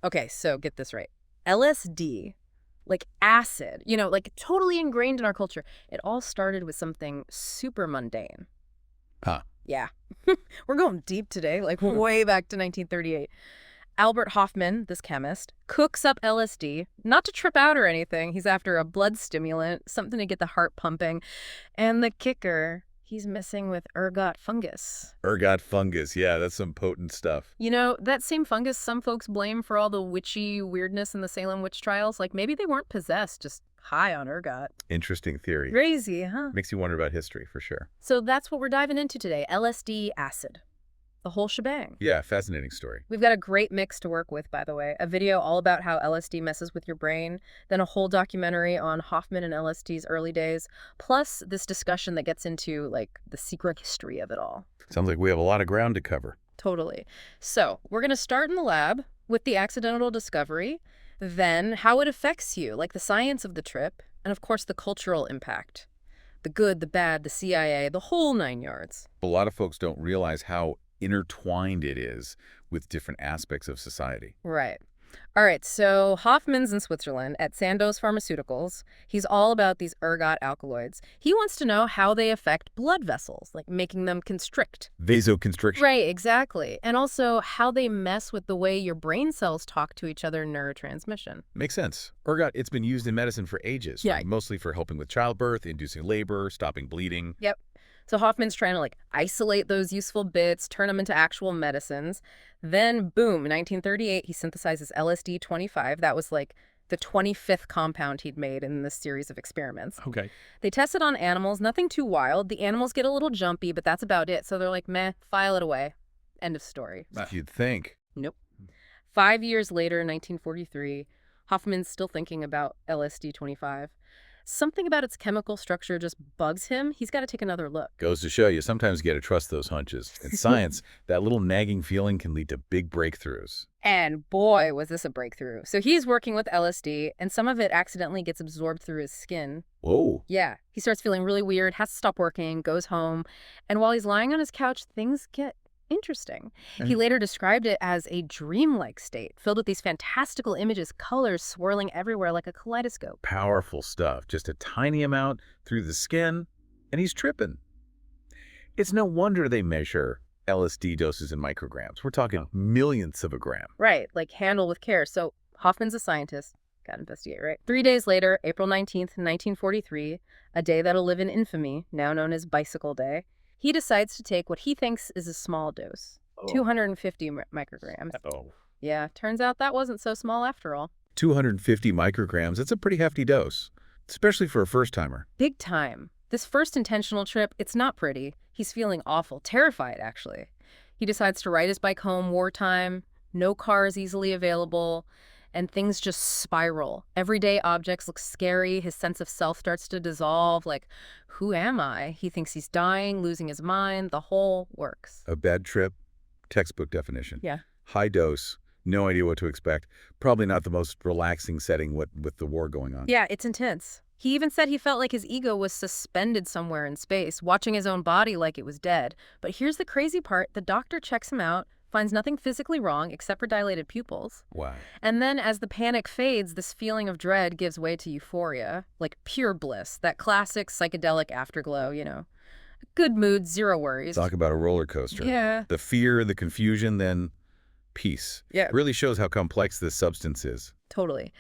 Okay, so get this right. LSD, like acid, like totally ingrained in our culture. It all started with something super mundane. Huh. Yeah. We're going deep today, like way back to 1938. Albert Hofmann, this chemist, cooks up LSD, not to trip out or anything. He's after a blood stimulant, something to get the heart pumping. And the kicker, he's messing with ergot fungus. Ergot fungus. Yeah, that's some potent stuff. That same fungus some folks blame for all the witchy weirdness in the Salem witch trials. Like, maybe they weren't possessed, just high on ergot. Interesting theory. Crazy, huh? Makes you wonder about history, for sure. So that's what we're diving into today. LSD acid. The whole shebang. Yeah, fascinating story. We've got a great mix to work with, by the way. A video all about how LSD messes with your brain, then a whole documentary on Hofmann and LSD's early days, plus this discussion that gets into, the secret history of it all. Sounds like we have a lot of ground to cover. Totally. So we're going to start in the lab with the accidental discovery, then how it affects you, like the science of the trip, and of course the cultural impact. The good, the bad, the CIA, the whole 9 yards. A lot of folks don't realize how intertwined it is with different aspects of society. Right. All right, so Hoffman's in Switzerland at Sandoz Pharmaceuticals. He's all about these ergot alkaloids. He wants to know how they affect blood vessels, like making them constrict. Vasoconstriction. Right, exactly. And also how they mess with the way your brain cells talk to each other in neurotransmission. Makes sense. Ergot, it's been used in medicine for ages. Yeah. Mostly for helping with childbirth, inducing labor, stopping bleeding. Yep. So Hoffman's trying to isolate those useful bits, turn them into actual medicines. Then, boom, in 1938, he synthesizes LSD-25. That was the 25th compound he'd made in this series of experiments. Okay. They test it on animals, nothing too wild. The animals get a little jumpy, but that's about it. So they're like, meh, file it away. End of story. You'd think. Nope. 5 years later, in 1943, Hoffman's still thinking about LSD-25. Something about its chemical structure just bugs him. He's got to take another look. Goes to show you, sometimes you got to trust those hunches. In science, that little nagging feeling can lead to big breakthroughs. And boy, was this a breakthrough. So he's working with LSD, and some of it accidentally gets absorbed through his skin. Whoa. Yeah. He starts feeling really weird, has to stop working, goes home. And while he's lying on his couch, things get interesting. He later described it as a dreamlike state, filled with these fantastical images, colors swirling everywhere like a kaleidoscope. Powerful stuff. Just a tiny amount through the skin, and he's tripping. It's no wonder they measure LSD doses in micrograms. We're talking millionths of a gram. Right, handle with care. So Hoffman's a scientist. Gotta investigate, right? 3 days later, April 19th, 1943, a day that'll live in infamy, now known as Bicycle Day, he decides to take what he thinks is a small dose, 250 micrograms. Oh. Yeah, turns out that wasn't so small after all. 250 micrograms, that's a pretty hefty dose, especially for a first-timer. Big time. This first intentional trip, it's not pretty. He's feeling awful, terrified, actually. He decides to ride his bike home wartime, no cars easily available, and things just spiral. Everyday objects look scary. His sense of self starts to dissolve. Who am I? He thinks he's dying, losing his mind. The whole works. A bad trip, textbook definition. Yeah. High dose, no idea what to expect. Probably not the most relaxing setting with the war going on. Yeah, it's intense. He even said he felt like his ego was suspended somewhere in space, watching his own body like it was dead. But here's the crazy part. The doctor checks him out, finds nothing physically wrong except for dilated pupils. Wow. And then as the panic fades, this feeling of dread gives way to euphoria, pure bliss, that classic psychedelic afterglow, Good mood, zero worries. Talk about a roller coaster. Yeah. The fear, the confusion, then peace. Yeah. Really shows how complex this substance is. Totally.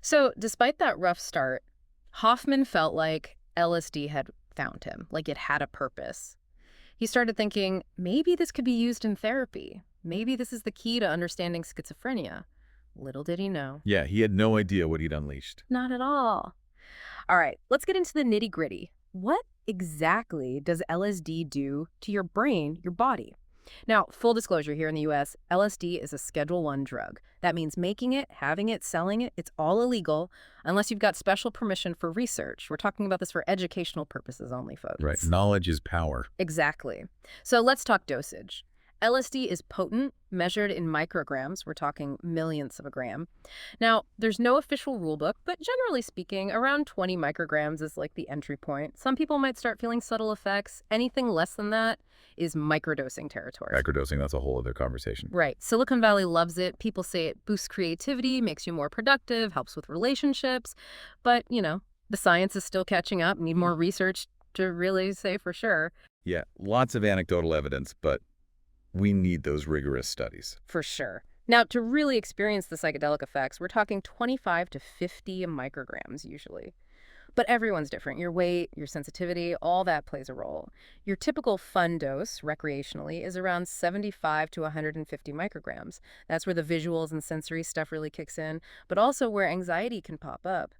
So despite that rough start, Hofmann felt like LSD had found him, like it had a purpose. He started thinking, maybe this could be used in therapy. Maybe this is the key to understanding schizophrenia. Little did he know. Yeah, he had no idea what he'd unleashed. Not at all. All right, let's get into the nitty-gritty. What exactly does LSD do to your brain, your body? Now, full disclosure here in the U.S., LSD is a Schedule I drug. That means making it, having it, selling it, it's all illegal unless you've got special permission for research. We're talking about this for educational purposes only, folks. Right. Knowledge is power. Exactly. So let's talk dosage. LSD is potent, measured in micrograms. We're talking millionths of a gram. Now, there's no official rule book, but generally speaking, around 20 micrograms is like the entry point. Some people might start feeling subtle effects. Anything less than that is microdosing territory. Microdosing, that's a whole other conversation. Right. Silicon Valley loves it. People say it boosts creativity, makes you more productive, helps with relationships. But, the science is still catching up. Need more research to really say for sure. Yeah, lots of anecdotal evidence, but we need those rigorous studies. For sure. Now, to really experience the psychedelic effects, we're talking 25 to 50 micrograms usually. But everyone's different. Your weight, your sensitivity, all that plays a role. Your typical fun dose, recreationally, is around 75 to 150 micrograms. That's where the visuals and sensory stuff really kicks in, but also where anxiety can pop up.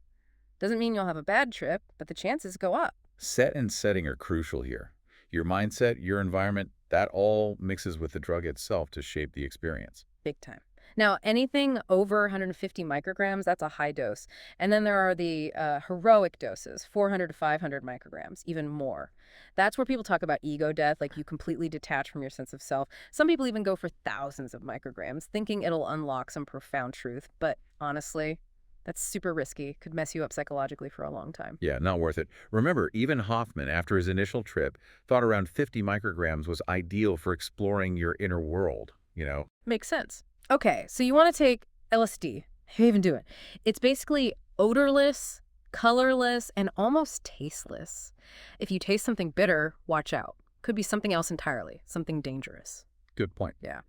Doesn't mean you'll have a bad trip, but the chances go up. Set and setting are crucial here. Your mindset, your environment, that all mixes with the drug itself to shape the experience. Big time. Now, anything over 150 micrograms, that's a high dose. And then there are the heroic doses, 400 to 500 micrograms, even more. That's where people talk about ego death, like you completely detach from your sense of self. Some people even go for thousands of micrograms, thinking it'll unlock some profound truth. But honestly, that's super risky. Could mess you up psychologically for a long time. Yeah, not worth it. Remember, even Hofmann, after his initial trip, thought around 50 micrograms was ideal for exploring your inner world, Makes sense. Okay, so you want to take LSD. You even do it. It's basically odorless, colorless, and almost tasteless. If you taste something bitter, watch out. Could be something else entirely, something dangerous. Good point. Yeah.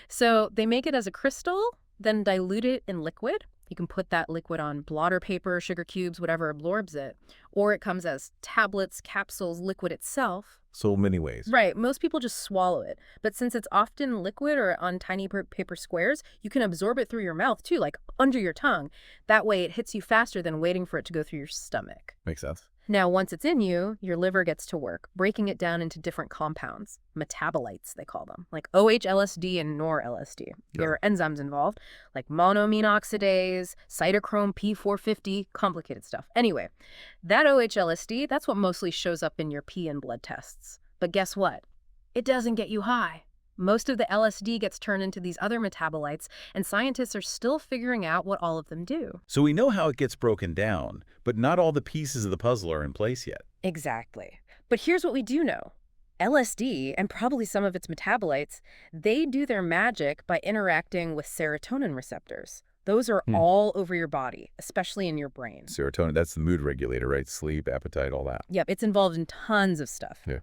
So they make it as a crystal, then dilute it in liquid. You can put that liquid on blotter paper, sugar cubes, whatever absorbs it. Or it comes as tablets, capsules, liquid itself. So many ways. Right. Most people just swallow it. But since it's often liquid or on tiny paper squares, you can absorb it through your mouth too, like under your tongue. That way it hits you faster than waiting for it to go through your stomach. Makes sense. Now, once it's in you, your liver gets to work, breaking it down into different compounds, metabolites, they call them, like OH-LSD and NOR-LSD. There are enzymes involved, like monoamine oxidase, cytochrome P450, complicated stuff. Anyway, that OH-LSD, that's what mostly shows up in your pee and blood tests. But guess what? It doesn't get you high. Most of the LSD gets turned into these other metabolites, and scientists are still figuring out what all of them do. So we know how it gets broken down, but not all the pieces of the puzzle are in place yet. Exactly. But here's what we do know. LSD, and probably some of its metabolites, they do their magic by interacting with serotonin receptors. Those are all over your body, especially in your brain. Serotonin, that's the mood regulator, right? Sleep, appetite, all that. Yep, it's involved in tons of stuff. Yeah.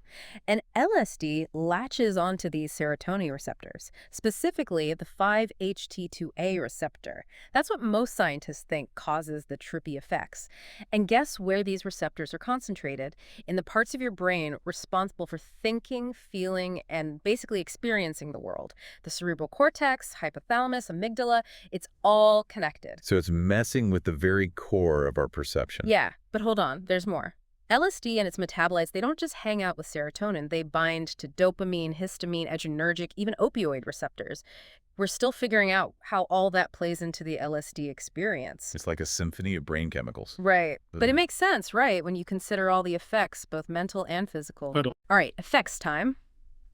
And LSD latches onto these serotonin receptors, specifically the 5-HT2A receptor. That's what most scientists think causes the trippy effects. And guess where these receptors are concentrated? In the parts of your brain responsible for thinking, feeling, and basically experiencing the world. The cerebral cortex, hypothalamus, amygdala, it's all connected. So it's messing with the very core of our perception. Yeah, but hold on, there's more. LSD and its metabolites, they don't just hang out with serotonin. They bind to dopamine, histamine, adrenergic, even opioid receptors. We're still figuring out how all that plays into the LSD experience. It's like a symphony of brain chemicals. Right. But it makes sense, right, when you consider all the effects, both mental and physical. All right, effects time.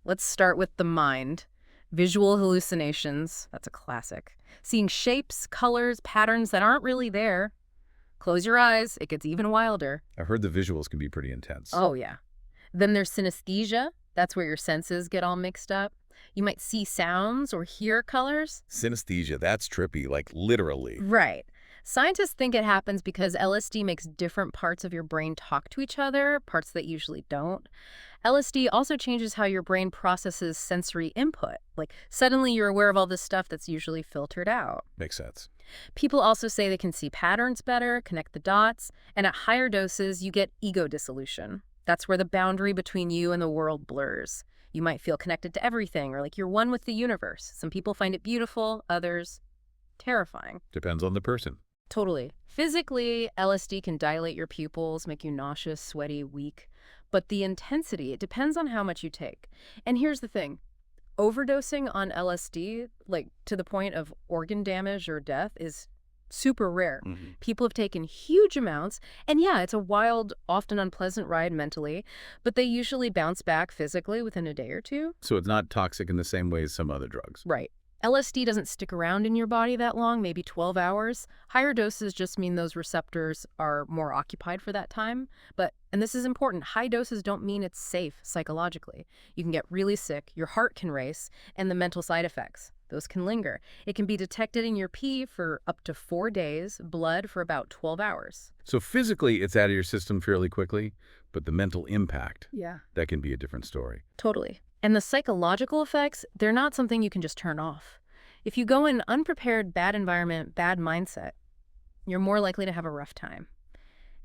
Let's start with the mind. Visual hallucinations, that's a classic. Seeing shapes, colors, patterns that aren't really there. Close your eyes, it gets even wilder. I've heard the visuals can be pretty intense. Oh, yeah. Then there's synesthesia. That's where your senses get all mixed up. You might see sounds or hear colors. Synesthesia, that's trippy, like literally. Right. Scientists think it happens because LSD makes different parts of your brain talk to each other, parts that usually don't. LSD also changes how your brain processes sensory input. Like, suddenly you're aware of all this stuff that's usually filtered out. Makes sense. People also say they can see patterns better, connect the dots, and at higher doses, you get ego dissolution. That's where the boundary between you and the world blurs. You might feel connected to everything, or like you're one with the universe. Some people find it beautiful, others terrifying. Depends on the person. Totally. Physically, LSD can dilate your pupils, make you nauseous, sweaty, weak. But the intensity, it depends on how much you take. And here's the thing. Overdosing on LSD, like to the point of organ damage or death, is super rare. Mm-hmm. People have taken huge amounts, and yeah, it's a wild, often unpleasant ride mentally, but they usually bounce back physically within a day or two. So it's not toxic in the same way as some other drugs. Right. LSD doesn't stick around in your body that long, maybe 12 hours. Higher doses just mean those receptors are more occupied for that time. But, and this is important, high doses don't mean it's safe psychologically. You can get really sick, your heart can race, and the mental side effects, those can linger. It can be detected in your pee for up to 4 days, blood for about 12 hours. So physically, it's out of your system fairly quickly, but the mental impact, Yeah. that can be a different story. Totally. And the psychological effects, they're not something you can just turn off. If you go in unprepared, bad environment, bad mindset, you're more likely to have a rough time.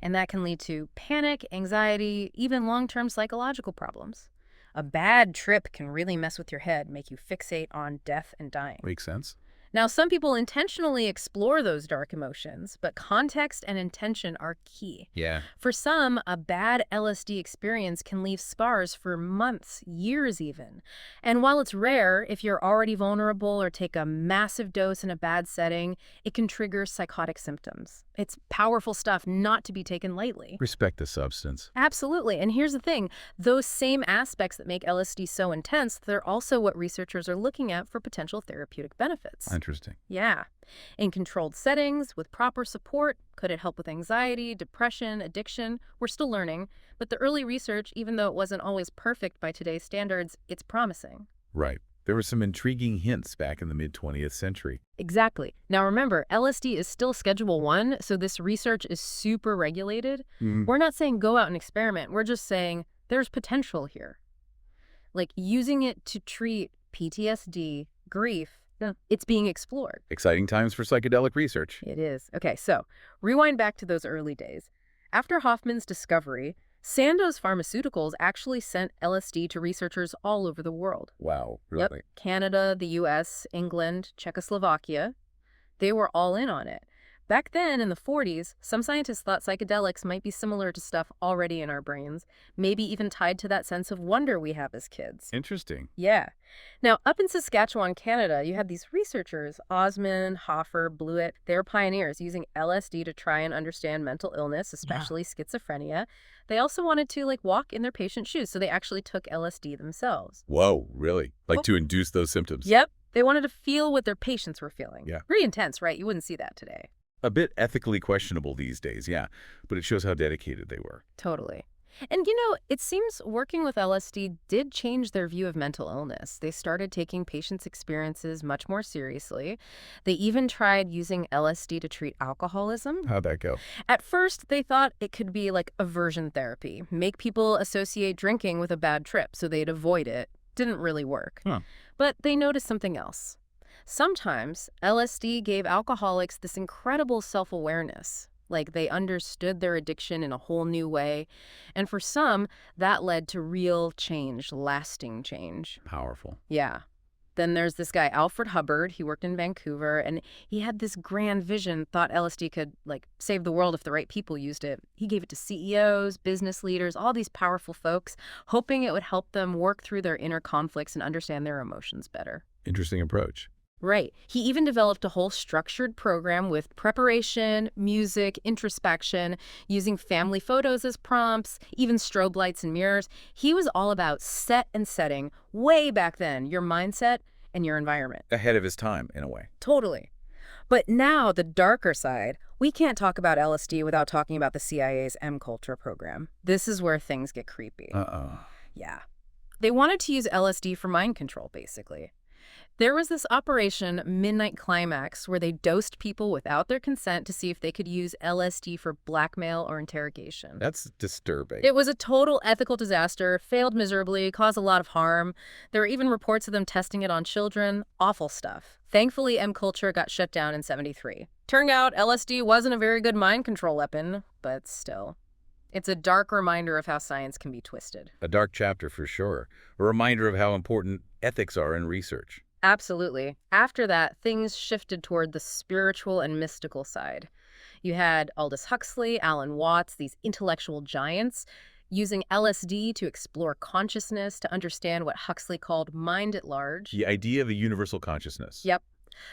And that can lead to panic, anxiety, even long-term psychological problems. A bad trip can really mess with your head, make you fixate on death and dying. Makes sense. Now, some people intentionally explore those dark emotions, but context and intention are key. Yeah. For some, a bad LSD experience can leave scars for months, years even. And while it's rare, if you're already vulnerable or take a massive dose in a bad setting, it can trigger psychotic symptoms. It's powerful stuff not to be taken lightly. Respect the substance. Absolutely. And here's the thing. Those same aspects that make LSD so intense, they're also what researchers are looking at for potential therapeutic benefits. Interesting. Yeah. In controlled settings, with proper support, could it help with anxiety, depression, addiction? We're still learning, but the early research, even though it wasn't always perfect by today's standards, it's promising. Right. There were some intriguing hints back in the mid-20th century. Exactly. Now remember, LSD is still Schedule 1, so this research is super regulated. We're not saying go out and experiment. We're just saying there's potential here. Like using it to treat PTSD, grief, it's being explored. Exciting times for psychedelic research. It is. Okay, so rewind back to those early days. After Hofmann's discovery, Sandoz Pharmaceuticals actually sent LSD to researchers all over the world. Wow, Yep. really? Canada, the US, England, Czechoslovakia. They were all in on it. Back then, in the 40s, some scientists thought psychedelics might be similar to stuff already in our brains, maybe even tied to that sense of wonder we have as kids. Interesting. Yeah. Now, up in Saskatchewan, Canada, you had these researchers, Osmond, Hoffer, Blewett. They were pioneers using LSD to try and understand mental illness, especially schizophrenia. They also wanted to, walk in their patient's shoes, so they actually took LSD themselves. Whoa, really? Like to induce those symptoms? Yep. They wanted to feel what their patients were feeling. Yeah. Pretty intense, right? You wouldn't see that today. A bit ethically questionable these days, yeah. But it shows how dedicated they were. Totally. And it seems working with LSD did change their view of mental illness. They started taking patients' experiences much more seriously. They even tried using LSD to treat alcoholism. How'd that go? At first, they thought it could be like aversion therapy, make people associate drinking with a bad trip so they'd avoid it. Didn't really work. Huh. But they noticed something else. Sometimes LSD gave alcoholics this incredible self-awareness. Like they understood their addiction in a whole new way. And for some, that led to real change, lasting change. Powerful. Yeah. Then there's this guy, Alfred Hubbard. He worked in Vancouver, and he had this grand vision, thought LSD could, save the world if the right people used it. He gave it to CEOs, business leaders, all these powerful folks, hoping it would help them work through their inner conflicts and understand their emotions better. Interesting approach. Right. He even developed a whole structured program with preparation, music, introspection, using family photos as prompts, even strobe lights and mirrors. He was all about set and setting, way back then, your mindset and your environment. Ahead of his time, in a way. Totally. But now, the darker side, we can't talk about LSD without talking about the CIA's MKUltra program. This is where things get creepy. Uh-oh. Yeah. They wanted to use LSD for mind control, basically. There was this Operation Midnight Climax where they dosed people without their consent to see if they could use LSD for blackmail or interrogation. That's disturbing. It was a total ethical disaster, failed miserably, caused a lot of harm. There were even reports of them testing it on children. Awful stuff. Thankfully, MKUltra got shut down in '73. Turned out LSD wasn't a very good mind control weapon, but still. It's a dark reminder of how science can be twisted. A dark chapter for sure. A reminder of how important ethics are in research. Absolutely. After that, things shifted toward the spiritual and mystical side. You had Aldous Huxley, Alan Watts, these intellectual giants, using LSD to explore consciousness, to understand what Huxley called mind at large. The idea of a universal consciousness. Yep.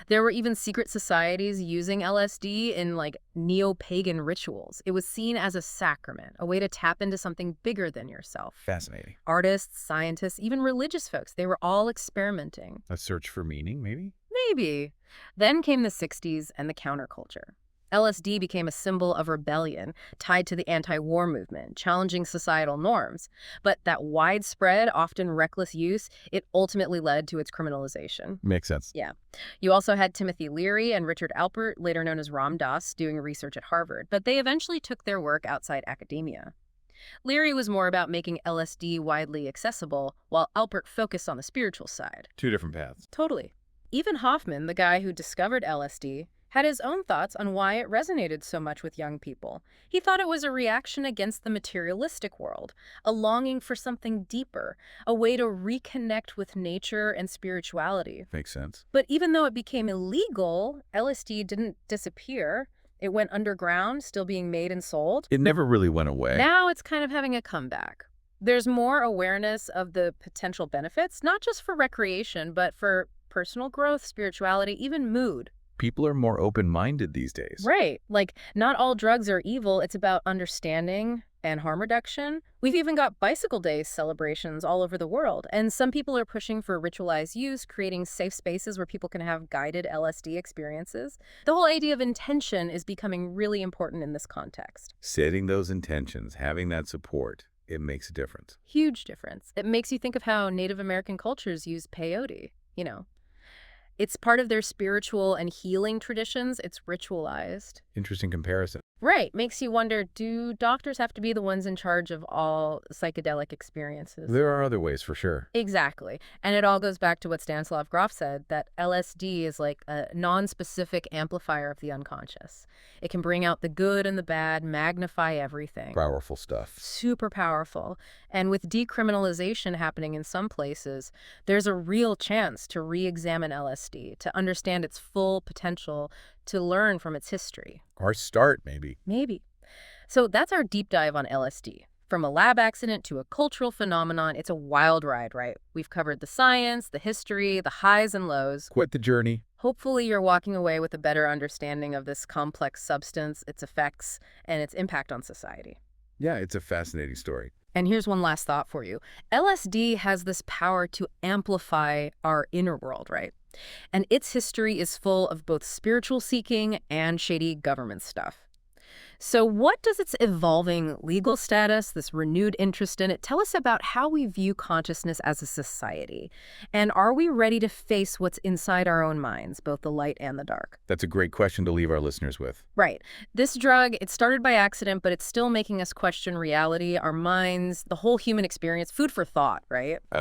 There were even secret societies using LSD in like neo-pagan rituals. It was seen as a sacrament, a way to tap into something bigger than yourself. Fascinating. Artists, scientists, even religious folks, they were all experimenting. A search for meaning, maybe? Maybe. Then came the 60s and the counterculture. LSD became a symbol of rebellion tied to the anti-war movement, challenging societal norms. But that widespread, often reckless use, it ultimately led to its criminalization. Makes sense. Yeah. You also had Timothy Leary and Richard Alpert, later known as Ram Dass, doing research at Harvard, but they eventually took their work outside academia. Leary was more about making LSD widely accessible, while Alpert focused on the spiritual side. Two different paths. Totally. Even Hofmann, the guy who discovered LSD, had his own thoughts on why it resonated so much with young people. He thought it was a reaction against the materialistic world, a longing for something deeper, a way to reconnect with nature and spirituality. Makes sense. But even though it became illegal, LSD didn't disappear. It went underground, still being made and sold. It never really went away. Now it's kind of having a comeback. There's more awareness of the potential benefits, not just for recreation, but for personal growth, spirituality, even mood. People are more open-minded these days. Right. Like, not all drugs are evil. It's about understanding and harm reduction. We've even got Bicycle Day celebrations all over the world. And some people are pushing for ritualized use, creating safe spaces where people can have guided LSD experiences. The whole idea of intention is becoming really important in this context. Setting those intentions, having that support, it makes a difference. Huge difference. It makes you think of how Native American cultures use peyote, you know. It's part of their spiritual and healing traditions. It's ritualized. Interesting comparison. Right. Makes you wonder, do doctors have to be the ones in charge of all psychedelic experiences? There are other ways for sure. Exactly. And it all goes back to what Stanislav Grof said, that LSD is like a non-specific amplifier of the unconscious. It can bring out the good and the bad, magnify everything. Powerful stuff. Super powerful. And with decriminalization happening in some places, there's a real chance to re-examine LSD, to understand its full potential, to learn from its history. Our start, maybe. Maybe. So that's our deep dive on LSD. From a lab accident to a cultural phenomenon, it's a wild ride, right? We've covered the science, the history, the highs and lows. Quite the journey. Hopefully you're walking away with a better understanding of this complex substance, its effects, and its impact on society. Yeah, it's a fascinating story. And here's one last thought for you. LSD has this power to amplify our inner world, right? And its history is full of both spiritual seeking and shady government stuff. So what does its evolving legal status, this renewed interest in it, tell us about how we view consciousness as a society? And are we ready to face what's inside our own minds, both the light and the dark? That's a great question to leave our listeners with. Right. This drug, it started by accident, but it's still making us question reality, our minds, the whole human experience, food for thought, right?